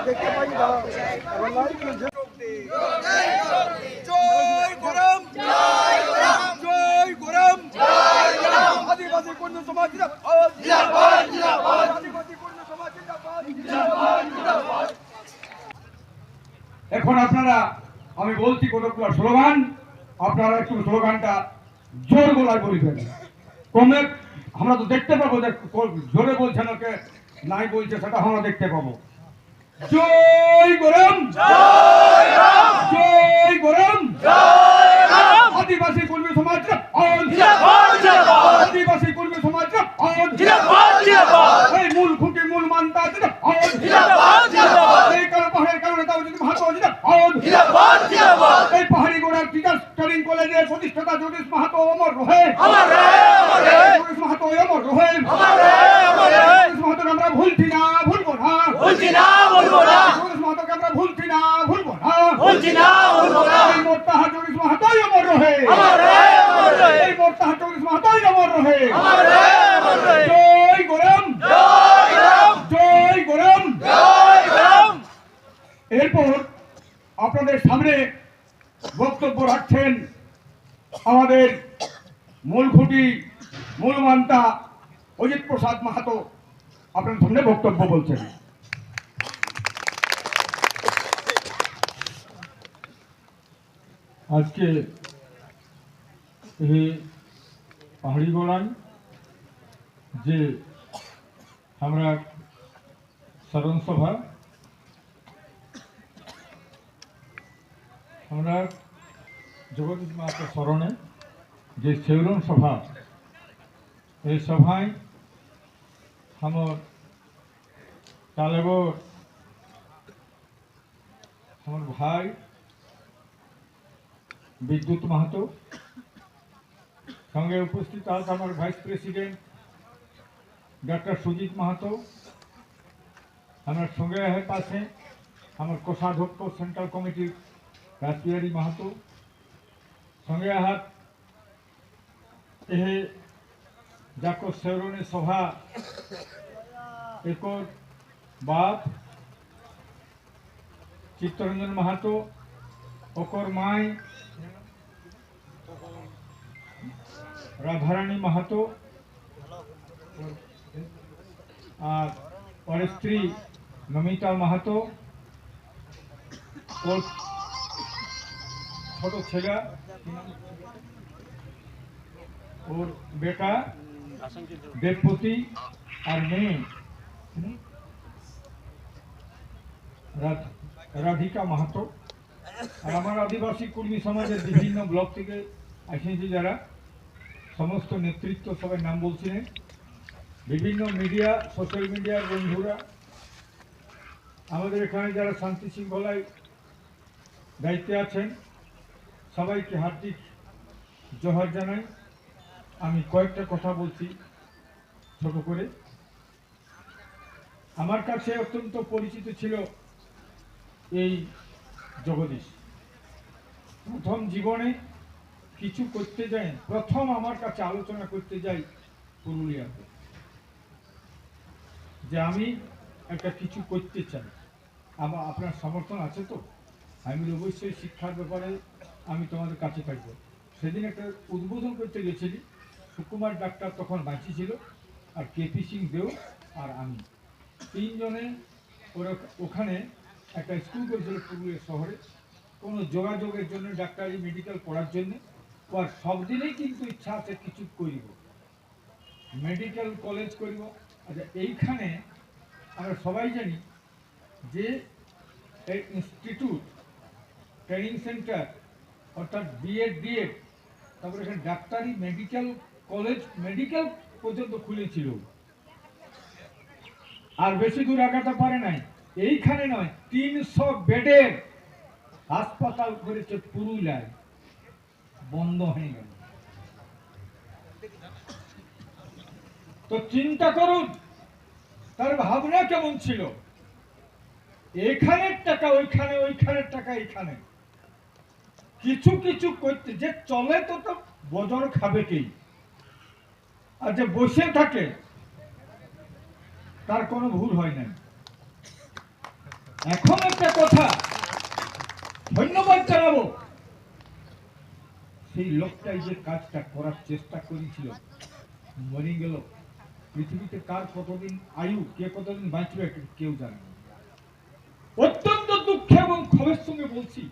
দেখতে পাই আদিবাসী কন্যা সমাজ এখন আপনারা আমি বলছি কতগুলো স্লোগান, আপনারা একটু স্লোগানটা জোর গলায় বলবেন। কমে আমরা তো দেখতে পাবো যে জোরে বলছেন ওকে নাই বলছে, সেটা আমরা দেখতে পাবো। জয় গরম, জয় রাম, জয় গরম, জয় রাম। আদিবাসী কর্মী সমাজ আদিবাসী কর্মী সমাজ এই মূল খুঁটি মূল মানতা এই পাহাড়ের কারণে এই পাহাড়ি গোড়ার টিচার্স ট্রেনিং কলেজের প্রতিষ্ঠাতা জ্যোতিষ মাহাতো অমর রহে, জ্যোতিষ মাহাতো অমর রহে। জ্যোতিষ মাহাতোকে আমরা ভুলছি না, ভুলবো না, জ্যোতিষ মাহাতোকে আমরা ভুলছি না, ভুলবো না। এই মোর্তাহা জ্যোতিষ মাহাতোই অমর রহে, এই মোর্তাহা জ্যোতিষ মাহাতোই অমর রহে। জয় গরম, জয় গরম। এরপর আপনাদের সামনে বক্তব্য রাখছেন আমাদের মূল খুঁটি মূল মান্তা অজিত প্রসাদ মাহাতো। আপনার সামনে বক্তব্য বলছেন। আজকে এই পাহাড়ি গোড়ায় যে আমরা স্মরণ সভা আমরা জগদীশ মাহাতো স্মরণে যে সেউরন সভা, এই সভায় আমার তালেবর আমার ভাই বিদ্যুৎ মাহাতো, সঙ্গে উপস্থিত আছে আমার vice president doctor Sujit Mahato, আমার সঙ্গে পাশে আমার কোষাধ্যক্ষ সেন্ট্রাল কমিটির রাসবিহারী মাহাতো, সঙ্গে হাত এ যাকো সেউরনে সভা একর বাপ চিত্তরঞ্জন মাহাতো, অকর মাই রাধারানী মাহাতো আর ওর স্ত্রী নমিতা মাহাতো, ওর ছোট ছেলে ওর বেটা দেবপতি আর মেয়ে রাধিকা মাহাতো। আর আমার আদিবাসী কর্মী সমাজের বিভিন্ন ব্লক থেকে আসেছি যারা, সমস্ত নেতৃত্ব সবাই নাম বলছিলেন, বিভিন্ন মিডিয়া সোশ্যাল মিডিয়ার বন্ধুরা, আমাদের এখানে যারা শান্তি শৃঙ্খলায় দায়িত্বে আছেন, সবাইকে হার্দিক জোহার জানাই। আমি কয়েকটা কথা বলছি ছোট করে। আমার কাছে অত্যন্ত পরিচিত ছিল এই জগদীশ। প্রথম জীবনে কিছু করতে যাই, প্রথম আমার কাছে আলোচনা করতে যাই পুরুলিয়াতে, যে আমি একটা কিছু করতে চাই, আপনার সমর্থন আছে তো? আমি অবশ্যই শিক্ষার ব্যাপারে আমি তোমাদের কাছে থাকবো। সেদিন একটা উদ্বোধন করতে গেছিলি, সুকুমার ডাক্তার তখন বাঁচি ছিল, আর কেপি সিং দেও আর আমি, তিনজনে ওরা ওখানে একটা স্কুল করেছিল পুরুলিয়া শহরে, কোনো যোগাযোগের জন্য, ডাক্তারি মেডিকেল পড়ার জন্য। আর সব দিনেই কিন্তু ইচ্ছা আছে কিছু করিব, মেডিকেল কলেজ করিব। আচ্ছা, এইখানে আমরা সবাই জানি যে এই ইনস্টিটিউট ট্রেনিং সেন্টার অর্থাৎ বিএড ডিএড, তারপরে এখানে ডাক্তারি মেডিকেল কলেজ মেডিকেল পর্যন্ত খুলেছিল, আর বেশি দূর আগাতে পারে নাই। এইখানে নয়, 300 বেডের হাসপাতাল করেছে পুরুলিয়ায়, বন্ধ হয়ে গেল। তো চিন্তা করুন তার ভাবনা কেমন ছিল। এখানের টাকা ওইখানে, ওইখানের টাকা এখানে, কিছু কিছু করতে যে চলে তো তো বজর খাবে কে। আর যে বসে থাকে তার কোনো ভুল হয় না। এখন একটা কথা ধন্যবাদ জানাবো, সেই লোকটাই যে কাজটা করার চেষ্টা করেছিল মরে গেল। পৃথিবীতে কার কতদিন আয়ু, কে কতদিন বাঁচবে কেউ জানে না। অত্যন্ত দুঃখ এবং ক্ষোভের সঙ্গে বলছি,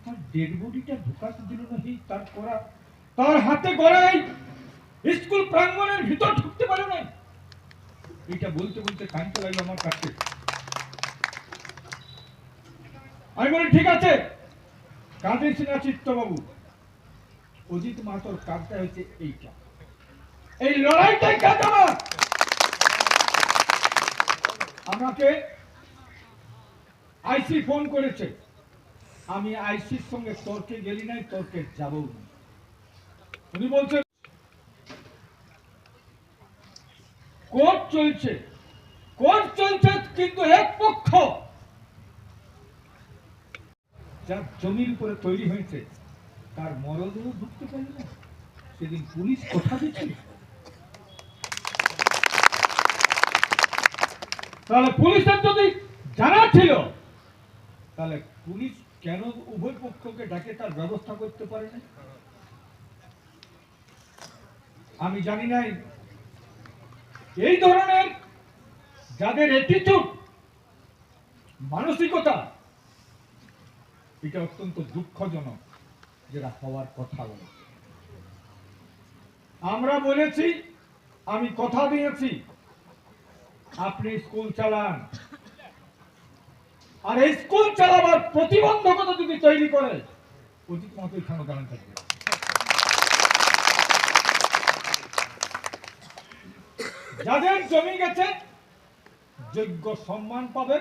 তার ডেড বডিটা ঢুকাতে দিল না, তার করা, তার হাতে গড়াই স্কুল প্রাঙ্গণের ভিতর ঢুকতে পারে না। এটা বলতে বলতে কাঁদতে লাগলো আমার কাছে। আমি বলি ঠিক আছে, কাঁদিস না চিত্তবাবু, অজিত মাহাতোর কাজটা হচ্ছে এইটা, এই লড়াইটাই কাজ আমার। আমাকে আইসি ফোন করেছে, আমি আইসির সঙ্গে তর্কে গেলি নাই, তর্কে যাবও না। উনি বলছেন কোর্ট চলছে, কোর্ট চলছে, কিন্তু এক পক্ষ যার জমির উপরে তৈরি হয়েছে তার মরদেহ ঢুকতে পারে না। সেদিন পুলিশ কথা দিচ্ছে, তাহলে পুলিশের যদি জানা ছিল তাহলে পুলিশ কেন উভয় পক্ষকে ডাকে তার ব্যবস্থা করতে পারে না? আমি জানি নাই এই ধরনের যাদের অ্যাটিটিউড, মানসিকতা, এটা অত্যন্ত দুঃখজনক, যেটা হওয়ার কথা বলে। আমরা বলেছি, আমি কথা দিয়েছি, আপনি স্কুল চালান, আর এই স্কুল চালাবার প্রতিবন্ধকতা যদি তৈরি করে, অজিত মাহাতো এখানে দাঁড়ান থাকবে। যাদের জমি গেছে যোগ্য সম্মান পাবে,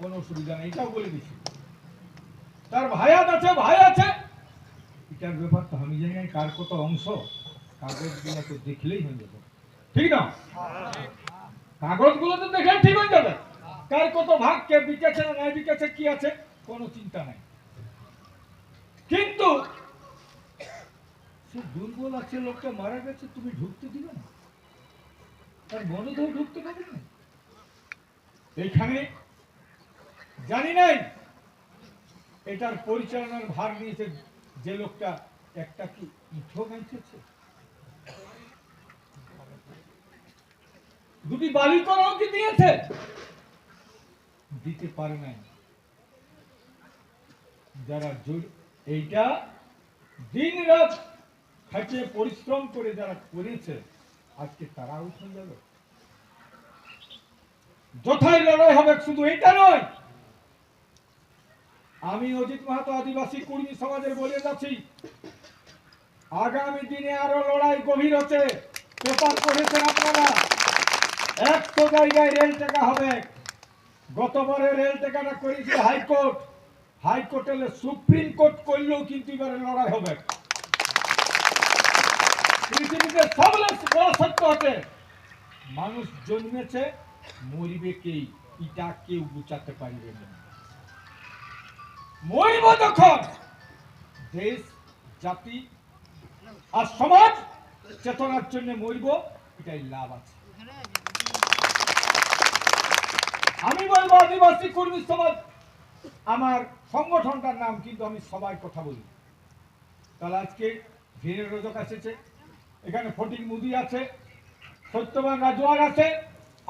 কোনো অসুবিধা নেই, এটাও বলে দিচ্ছি। তার ভাইয়াত আছে, ভাই আছে, এটার ব্যাপার তো আমি জানি না কার কত অংশ, কাগজগুলো তো দেখলেই হয়ে যাবে, ঠিক না? কাগজগুলো তো দেখলে ঠিক হয়ে যাবে, কার কত ভাগ, কে বিকেছে না নাই বিকেছে, কি আছে, কোনো চিন্তা নাই। কিন্তু সে দুর্বল আছে, লোকটা মারা গেছে, তুমি ঢুকতে দিবে না, তার মনোদেহ ঢুকতে পারবে না। এইখানে জানি নাই এটার পরিচালনার ভার নিয়েছে যে লোকটা, একটা কি ইঁঠো গাইতেছে, দুটি বালি করাও কি দিয়েছে? দিতে পারে নাই। যারা এইটা দিন রাত খাটিয়ে পরিশ্রম করে যারা করেছে, আজকে তারা উঠে যাবে। যথাই লড়াই হবে, শুধু এটা নয়, আমি অজিত মাহাতো আদিবাসী কর্মী সমাজের বলে যাচ্ছি, আগামী দিনে আরো লড়াই গভীর হচ্ছে। পেপার পড়েছেন আপনারা, 100 জায়গায় রেল টেকা হবে। গতবারে রেল টেকাটা করেছিল হাইকোর্ট, হাইকোর্টে সুপ্রিম কোর্ট করলেও কিন্তু এবারে লড়াই হবে। পৃথিবীতে সবচেয়ে বড় সত্য হচ্ছে, মানুষ জন্মেছে, মরিবে কে, এটা কেউ বুঝাতে পারবে না। মরিব যখন, দেশ, জাতি আর সমাজ চেতনার জন্য মরিব, এটাই লাভ আছে। আমি বলবো আদিবাসী কর্মী সমাজ আমার সংগঠনটার নাম, কিন্তু আমি সবাই কথা বলি। তাহলে আজকে ভিড়ের রোজক এসেছে, এখানে ফটিক মুদি আছে, সত্যবান রাজওয়ার আছে,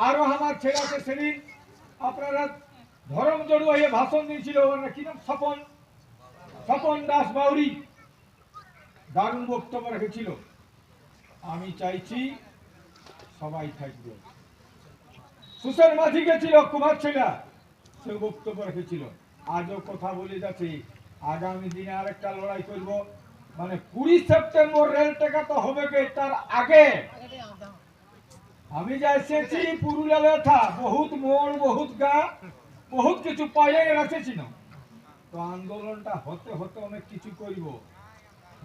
আরো আমার ছেলে আছে। সেদিন আপনারা ধরম জড়ুয়া হয়ে ভাষণ দিয়েছিল, কি নাম, স্বপন দাস বাউরি, দারুণ বক্তব্য রেখেছিল। আমি চাইছি সবাই থাকবে। সুসেন মাঝি গেছিল, কুমার ছেলে, সে বক্তব্য রেখেছিল। আজও কথা বলে যাচ্ছে, আগামী দিনে আরেকটা লড়াই করব, মানে 20 সেপ্টেম্বর রেল টেকা তো হবে কে, তার আগে আমি যা এসেছি পুরুলিয়া লেথা, বহুত মোড়, বহুত গা, বহুত কিছু পাইয়ে রেখেছি না, তো আন্দোলনটা হতে হতে অনেক কিছু করব।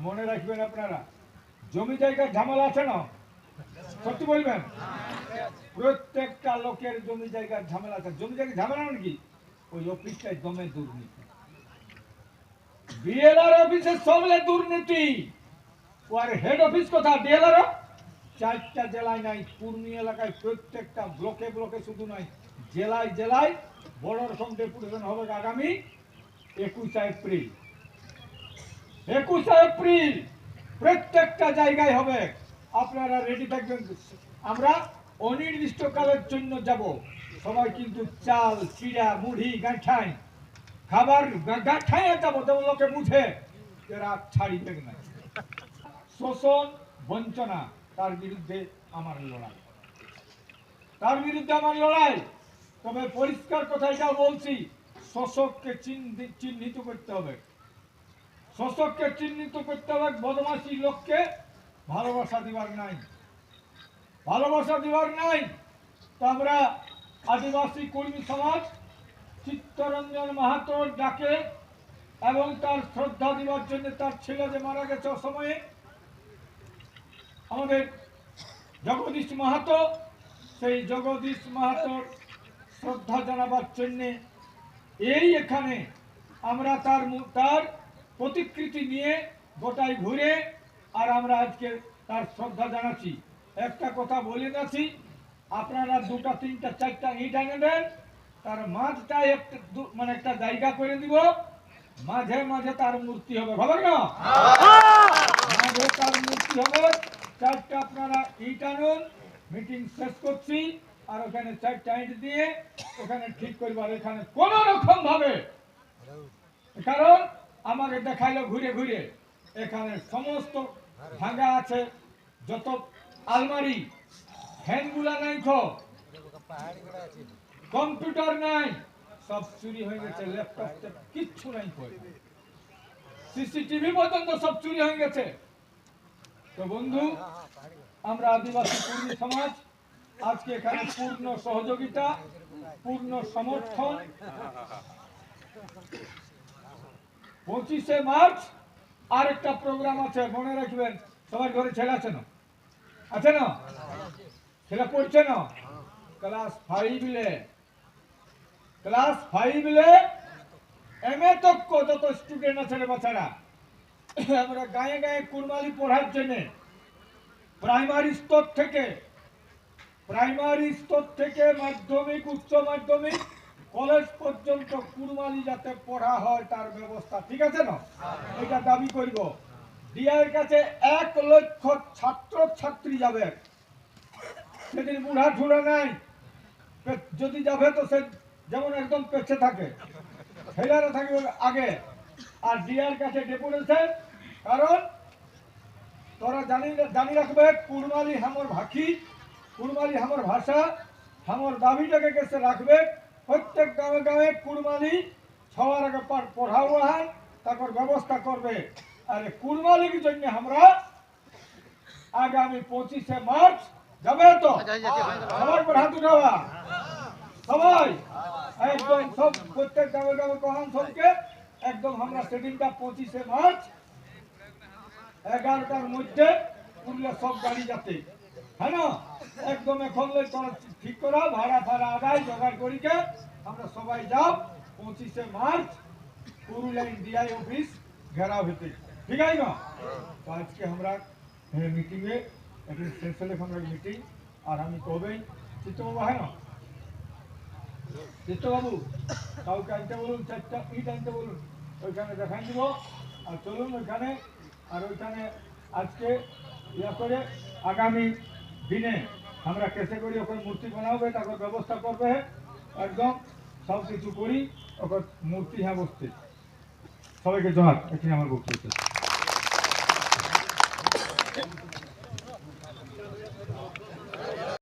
মনে রাখবেন আপনারা, জমি জায়গার ঝামেলা আছে না, সত্যি বলবেন, প্রত্যেকটা লোকের জমি জায়গার ঝামেলা আছে। জমি জায়গার ঝামেলা নাকি, ওই অফিসটাই দমে দুর্নীতি, বিএলআর অফিসের সবলে দুর্নীতি। ওর হেড অফিস কথা, ডিএলআর 4টা জেলায় নাই, কুর্মি এলাকায় প্রত্যেকটা ব্লকে ব্লকে শুধু নয়, জেলায় জেলায় বড় রকম ডেপুটেশন হবে আগামী 21 এপ্রিল। 21 এপ্রিল প্রত্যেকটা জায়গায় হবে। আপনারা রেডি থাকবেন। আমরা অনির্দিষ্টকালের জন্য যাব। সবাই কিন্তু চাল, চিড়া, মুড়ি, গাঁঠাই খাবার গাঁঠাইয়ে যাবো, যেমন লোকে বুঝে এরা ছাড়িবে না। শোষণ, বঞ্চনা, তার বিরুদ্ধে আমার লড়াই, তার বিরুদ্ধে আমার লড়াই। তবে পরিষ্কার কথা এটা বলছি, শোষককে চিহ্নিত করতে হবে, শোষককে চিহ্নিত করতে হবে। বদমাশি লোককে ভালোবাসা দিবার নাই, ভালোবাসা দিবার নাই। তো আমরা আদিবাসী কর্মী সমাজ চিত্তরঞ্জন মাহাতোর ডাকে এবং তার শ্রদ্ধা দিবার জন্য, তার ছেলে যে মারা গেছে অসময়ে, আমাদের জগদীশ মাহাতো, সেই জগদীশ মাহাতোর শ্রদ্ধা জানাবার জন্যে এই এখানে আমরা তার প্রতিকৃতি নিয়ে গোটায় ঘুরে আর আমরা আজকে তার শ্রদ্ধা জানাচ্ছি। একটা কথা বলে যাচ্ছি, আপনারা 2টা 3টা 4টা ইট এনে দেন, তার মাঝটায় একটা জায়গা করে দিব, মাঝে মাঝে তার মূর্তি হবে, হবে না? মাঝে তার মূর্তি হবে। 4টা আপনারা ইট আনুন, মিটিং শেষ করছি, আর ওখানে 4টা ইট দিয়ে ওখানে ঠিক করবার, এখানে কোন রকম ভাবে, কারণ আমাকে দেখাইলো ঘুরে ঘুরে এখানে সমস্ত ভাঙা আছে, যত আলমারি, ফ্যানগুলা নাই, কম্পিউটার নাই, সব চুরি হয়ে গেছে, ল্যাপটপ কিচ্ছু নাই, সিসিটিভি পর্যন্ত সব চুরি হয়ে গেছে। তো বন্ধু, আমরা আদিবাসী কর্মী সমাজ আজকে এখানে পূর্ণ সহযোগিতা, পূর্ণ সমর্থন। 25 মার্চ আরেকটা প্রোগ্রাম আছে, মনে রাখবেন। সবার ঘরে ছেলে আছে না? আছে না? ছেলে পড়ছে না? ক্লাস 5 এমএ তক যত স্টুডেন্ট আছে রে বাচ্চারা, আমরা গায়ে গায়ে কুরমালি পড়ার জন্য প্রাইমারি স্তর থেকে মাধ্যমিক, উচ্চ মাধ্যমিক, কলেজ পর্যন্ত কুরমালি যাতে পড়া হয় তার ব্যবস্থা, ঠিক আছে না? এটা দাবি করব। ডিআর কাছে 1 লক্ষ ছাত্র ছাত্রী যাবে, সেদিন বুড়া ঠুড়া নাই, যদি যাবে তো সে যেমন একদম পেছে থাকে, ছেলেরা থাকবে আগে। আর ডিআর কাছে ডেপুটেশন, কারণ তোরা জানি রাখবে কুরমালি হামর ভাষী, কুরমালি হামর ভাষা, হামর দাবিটাকে কেসে রাখবে। প্রত্যেক গাঁয়ে গাঁয়ে কুরমালি সবার আগে পড়াবো, তারপর ব্যবস্থা করবে। আর কুরমালির জন্য আমরা আগামী 25 মার্চ যাবে তো, সবাই হাত উঠাবা, সবাই একদম সব প্রত্যেক গাঁয়ে গাঁয়ে কহান সবকে একদম আমরা সেদিনটা 25 মার্চ 11টার মধ্যে পুরুলিয়া সব গাড়ি যাতে, হ্যাঁ না? একদম এখন ঠিক করা, ভাড়া ফাড়া আদায় জোগাড় করিকে আমরা সবাই যাও। 25 মার্চ পুরুলিয়া ডিআই অফিস ঘেরাও হতে, ঠিক আছে না? তো আজকে আমরা মিটিংয়ে এখন শেষ হলে আমরা মিটিং, আর আমি কবেই চিত্তবাবু, হ্যাঁ না চিত্তবাবু, কাউকে আনতে বলুন, 4টা ইট আনতে বলুন, ওইখানে দেখাই দিব। আর চলুন ওইখানে, আর ওইখানে আজকে ইয়া করে আগামী দিনে আমরা কেসে করি ওখানে মূর্তি বানাবে, তারপর ব্যবস্থা করবে, একদম সব কিছু করি ওখানে মূর্তি হ্যাঁ বসতে। সবাইকে জোহার, এখানে আমার বক্তব্য।